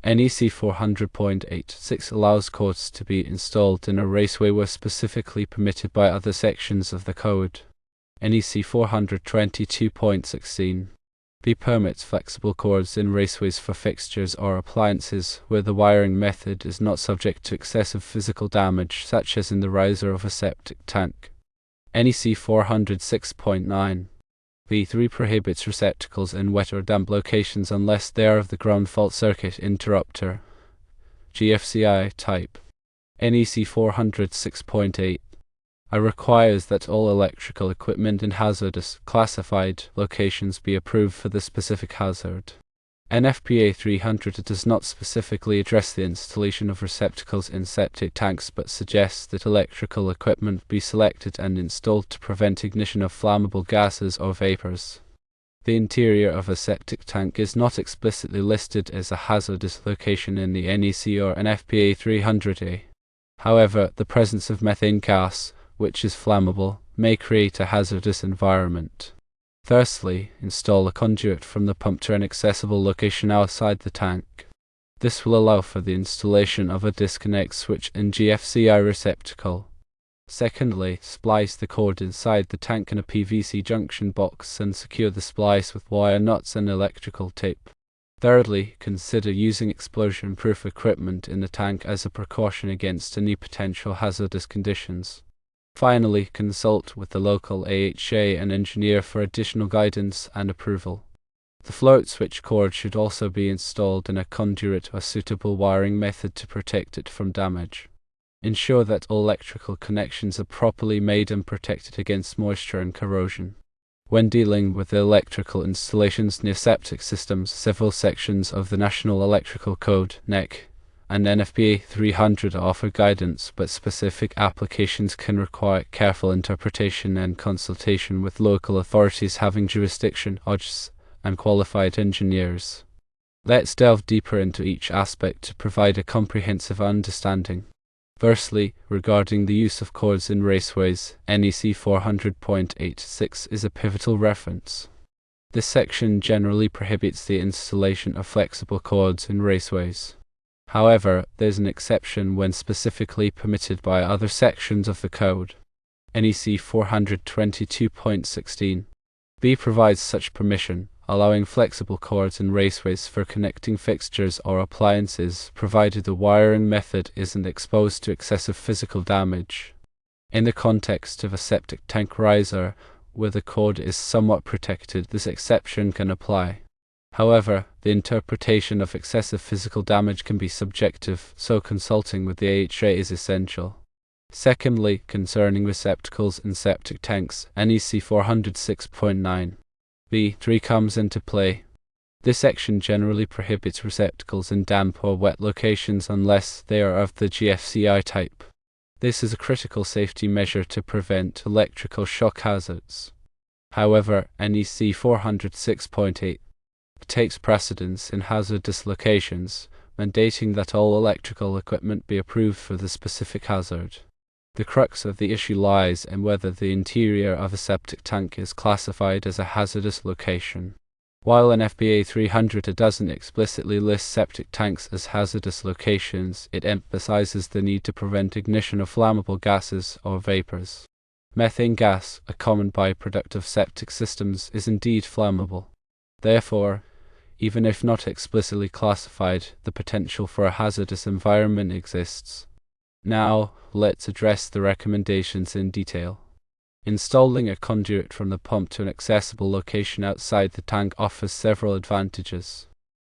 NEC 400.86 allows cords to be installed in a raceway where specifically permitted by other sections of the code. NEC 422.16 B permits flexible cords in raceways for fixtures or appliances where the wiring method is not subject to excessive physical damage, such as in the riser of a septic tank. NEC 406.9 B3 prohibits receptacles in wet or damp locations unless they are of the ground fault circuit interrupter GFCI type. NEC 406.8 requires that all electrical equipment in hazardous classified locations be approved for the specific hazard. NFPA 300 does not specifically address the installation of receptacles in septic tanks but suggests that electrical equipment be selected and installed to prevent ignition of flammable gases or vapors. The interior of a septic tank is not explicitly listed as a hazardous location in the NEC or NFPA 300A. However, the presence of methane gas, which is flammable, may create a hazardous environment. Firstly, install a conduit from the pump to an accessible location outside the tank. This will allow for the installation of a disconnect switch in GFCI receptacle. Secondly, splice the cord inside the tank in a PVC junction box and secure the splice with wire nuts and electrical tape. Thirdly, consider using explosion-proof equipment in the tank as a precaution against any potential hazardous conditions. Finally, consult with the local AHA and engineer for additional guidance and approval. The float switch cord should also be installed in a conduit or suitable wiring method to protect it from damage. Ensure that all electrical connections are properly made and protected against moisture and corrosion. When dealing with the electrical installations near septic systems, several sections of the National Electrical Code (NEC) and NFPA 300 offer guidance, but specific applications can require careful interpretation and consultation with local authorities having jurisdiction, OJs, and qualified engineers. Let's delve deeper into each aspect to provide a comprehensive understanding. Firstly, regarding the use of cords in raceways, NEC 400.86 is a pivotal reference. This section generally prohibits the installation of flexible cords in raceways. However, there is an exception when specifically permitted by other sections of the code. NEC 422.16 B provides such permission, allowing flexible cords in raceways for connecting fixtures or appliances, provided the wiring method isn't exposed to excessive physical damage. In the context of a septic tank riser, where the cord is somewhat protected, this exception can apply. However, the interpretation of excessive physical damage can be subjective, so consulting with the AHA is essential. Secondly, concerning receptacles in septic tanks, NEC 406.9 B3 comes into play. This section generally prohibits receptacles in damp or wet locations unless they are of the GFCI type. This is a critical safety measure to prevent electrical shock hazards. However, NEC 406.8 takes precedence in hazardous locations, mandating that all electrical equipment be approved for the specific hazard. The crux of the issue lies in whether the interior of a septic tank is classified as a hazardous location. While NFPA 300 doesn't explicitly list septic tanks as hazardous locations, it emphasizes the need to prevent ignition of flammable gases or vapors. Methane gas, a common byproduct of septic systems, is indeed flammable. Therefore, even if not explicitly classified, the potential for a hazardous environment exists. Now, let's address the recommendations in detail. Installing a conduit from the pump to an accessible location outside the tank offers several advantages.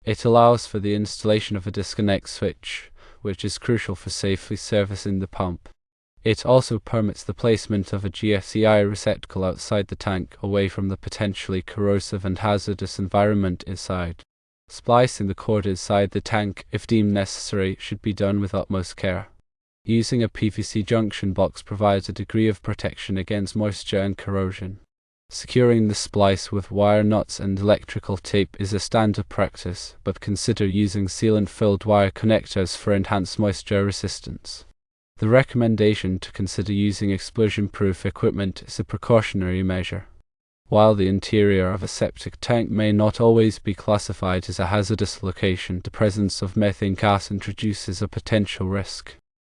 It allows for the installation of a disconnect switch, which is crucial for safely servicing the pump. It also permits the placement of a GFCI receptacle outside the tank, away from the potentially corrosive and hazardous environment inside. Splicing the cord inside the tank, if deemed necessary, should be done with utmost care. Using a PVC junction box provides a degree of protection against moisture and corrosion. Securing the splice with wire nuts and electrical tape is a standard practice, but consider using sealant-filled wire connectors for enhanced moisture resistance. The recommendation to consider using explosion-proof equipment is a precautionary measure. While the interior of a septic tank may not always be classified as a hazardous location, the presence of methane gas introduces a potential risk.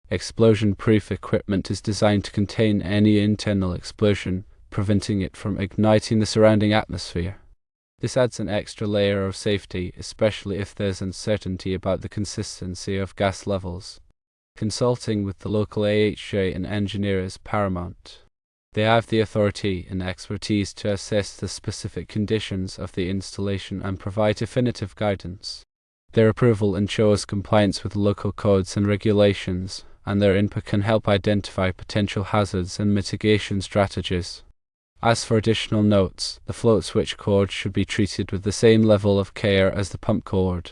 Explosion-proof equipment is designed to contain any internal explosion, preventing it from igniting the surrounding atmosphere. This adds an extra layer of safety, especially if there's uncertainty about the consistency of gas levels. Consulting with the local AHJ and engineer is paramount. They have the authority and expertise to assess the specific conditions of the installation and provide definitive guidance. Their approval ensures compliance with local codes and regulations, and their input can help identify potential hazards and mitigation strategies. As for additional notes, the float switch cord should be treated with the same level of care as the pump cord.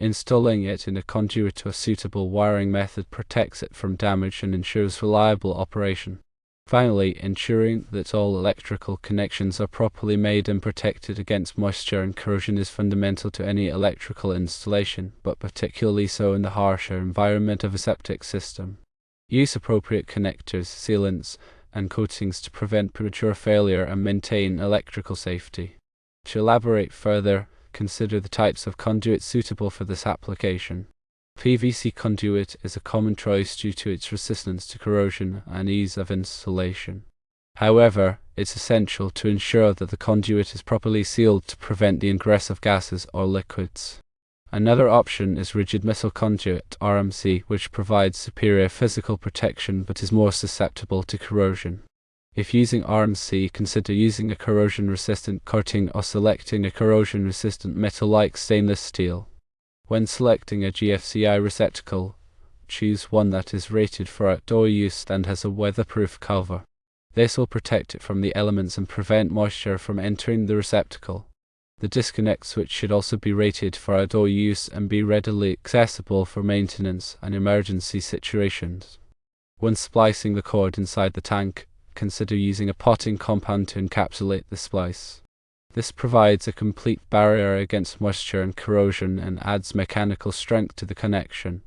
Installing it in a conduit to a suitable wiring method protects it from damage and ensures reliable operation. Finally, ensuring that all electrical connections are properly made and protected against moisture and corrosion is fundamental to any electrical installation, but particularly so in the harsher environment of a septic system. Use appropriate connectors, sealants, and coatings to prevent premature failure and maintain electrical safety. To elaborate further, consider the types of conduit suitable for this application. PVC conduit is a common choice due to its resistance to corrosion and ease of installation. However, it's essential to ensure that the conduit is properly sealed to prevent the ingress of gases or liquids. Another option is rigid metal conduit (RMC), which provides superior physical protection but is more susceptible to corrosion. If using RMC, consider using a corrosion-resistant coating or selecting a corrosion-resistant metal like stainless steel. When selecting a GFCI receptacle, choose one that is rated for outdoor use and has a weatherproof cover. This will protect it from the elements and prevent moisture from entering the receptacle. The disconnect switch should also be rated for outdoor use and be readily accessible for maintenance and emergency situations. When splicing the cord inside the tank, consider using a potting compound to encapsulate the splice. This provides a complete barrier against moisture and corrosion and adds mechanical strength to the connection.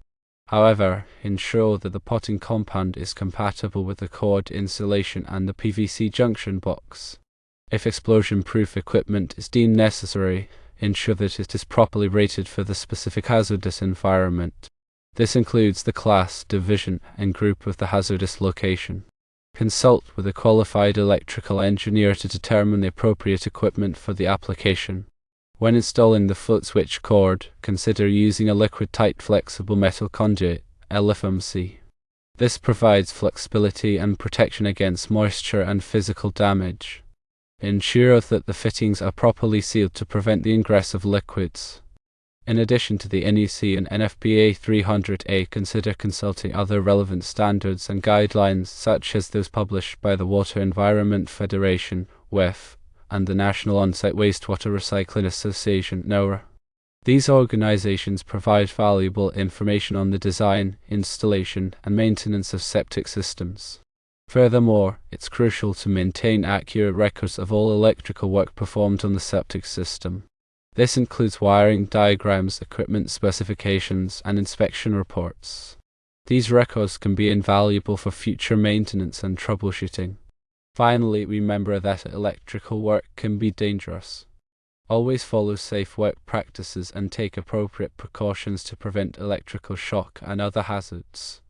However, ensure that the potting compound is compatible with the cord insulation and the PVC junction box. If explosion-proof equipment is deemed necessary, ensure that it is properly rated for the specific hazardous environment. This includes the class, division, and group of the hazardous location. Consult with a qualified electrical engineer to determine the appropriate equipment for the application. When installing the float switch cord, consider using a liquid-tight flexible metal conduit, LFMC. This provides flexibility and protection against moisture and physical damage. Ensure that the fittings are properly sealed to prevent the ingress of liquids. In addition to the NEC and NFPA 300A, consider consulting other relevant standards and guidelines such as those published by the Water Environment Federation, WEF, and the National On-Site Wastewater Recycling Association, NORA. These organizations provide valuable information on the design, installation, and maintenance of septic systems. Furthermore, it's crucial to maintain accurate records of all electrical work performed on the septic system. This includes wiring diagrams, equipment specifications, and inspection reports. These records can be invaluable for future maintenance and troubleshooting. Finally, remember that electrical work can be dangerous. Always follow safe work practices and take appropriate precautions to prevent electrical shock and other hazards.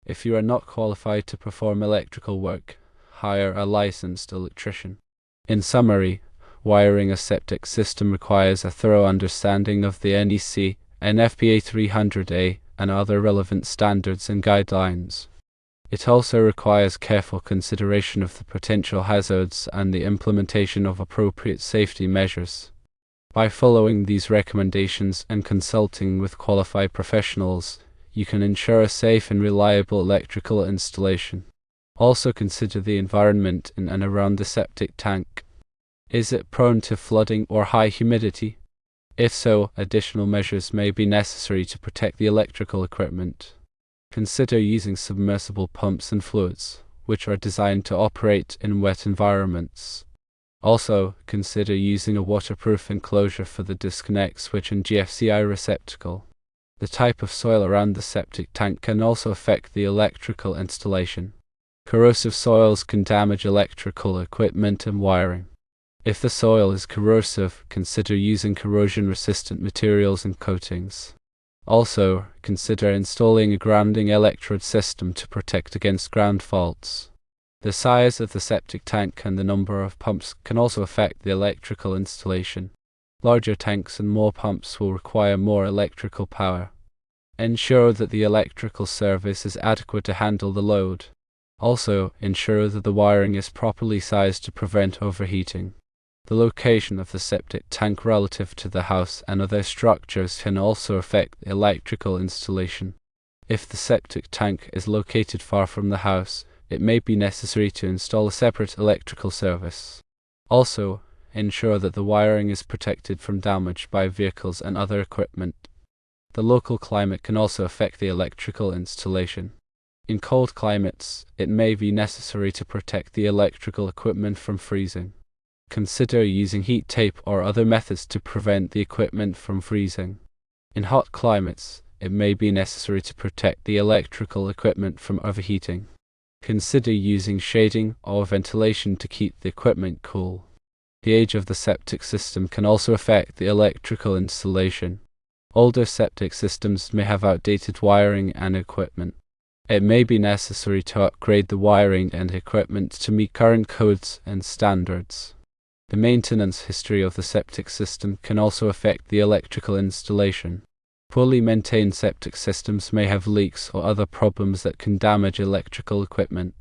If you are not qualified to perform electrical work, hire a licensed electrician. In summary, wiring a septic system requires a thorough understanding of the NEC, NFPA 300A, and other relevant standards and guidelines. It also requires careful consideration of the potential hazards and the implementation of appropriate safety measures. By following these recommendations and consulting with qualified professionals, you can ensure a safe and reliable electrical installation. Also consider the environment in and around the septic tank. Is it prone to flooding or high humidity? If so, additional measures may be necessary to protect the electrical equipment. Consider using submersible pumps and fluids, which are designed to operate in wet environments. Also, consider using a waterproof enclosure for the disconnect switch and GFCI receptacle. The type of soil around the septic tank can also affect the electrical installation. Corrosive soils can damage electrical equipment and wiring. If the soil is corrosive, consider using corrosion-resistant materials and coatings. Also, consider installing a grounding electrode system to protect against ground faults. The size of the septic tank and the number of pumps can also affect the electrical installation. Larger tanks and more pumps will require more electrical power. Ensure that the electrical service is adequate to handle the load. Also, ensure that the wiring is properly sized to prevent overheating. The location of the septic tank relative to the house and other structures can also affect the electrical installation. If the septic tank is located far from the house, it may be necessary to install a separate electrical service. Also, ensure that the wiring is protected from damage by vehicles and other equipment. The local climate can also affect the electrical installation. In cold climates, it may be necessary to protect the electrical equipment from freezing. Consider using heat tape or other methods to prevent the equipment from freezing. In hot climates, it may be necessary to protect the electrical equipment from overheating. Consider using shading or ventilation to keep the equipment cool. The age of the septic system can also affect the electrical installation. Older septic systems may have outdated wiring and equipment. It may be necessary to upgrade the wiring and equipment to meet current codes and standards. The maintenance history of the septic system can also affect the electrical installation. Poorly maintained septic systems may have leaks or other problems that can damage electrical equipment.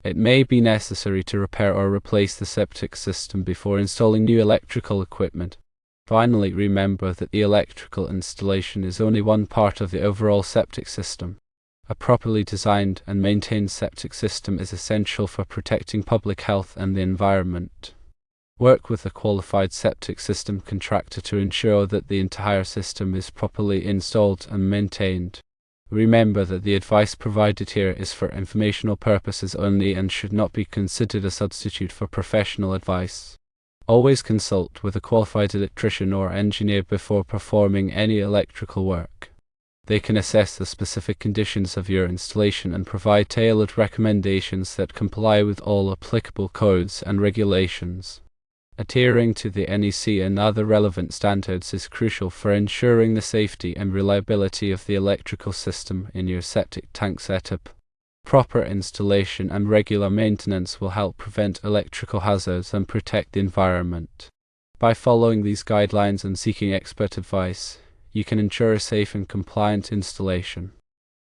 It may be necessary to repair or replace the septic system before installing new electrical equipment. Finally, remember that the electrical installation is only one part of the overall septic system. A properly designed and maintained septic system is essential for protecting public health and the environment. Work with a qualified septic system contractor to ensure that the entire system is properly installed and maintained. Remember that the advice provided here is for informational purposes only and should not be considered a substitute for professional advice. Always consult with a qualified electrician or engineer before performing any electrical work. They can assess the specific conditions of your installation and provide tailored recommendations that comply with all applicable codes and regulations. Adhering to the NEC and other relevant standards is crucial for ensuring the safety and reliability of the electrical system in your septic tank setup. Proper installation and regular maintenance will help prevent electrical hazards and protect the environment. By following these guidelines and seeking expert advice, you can ensure a safe and compliant installation.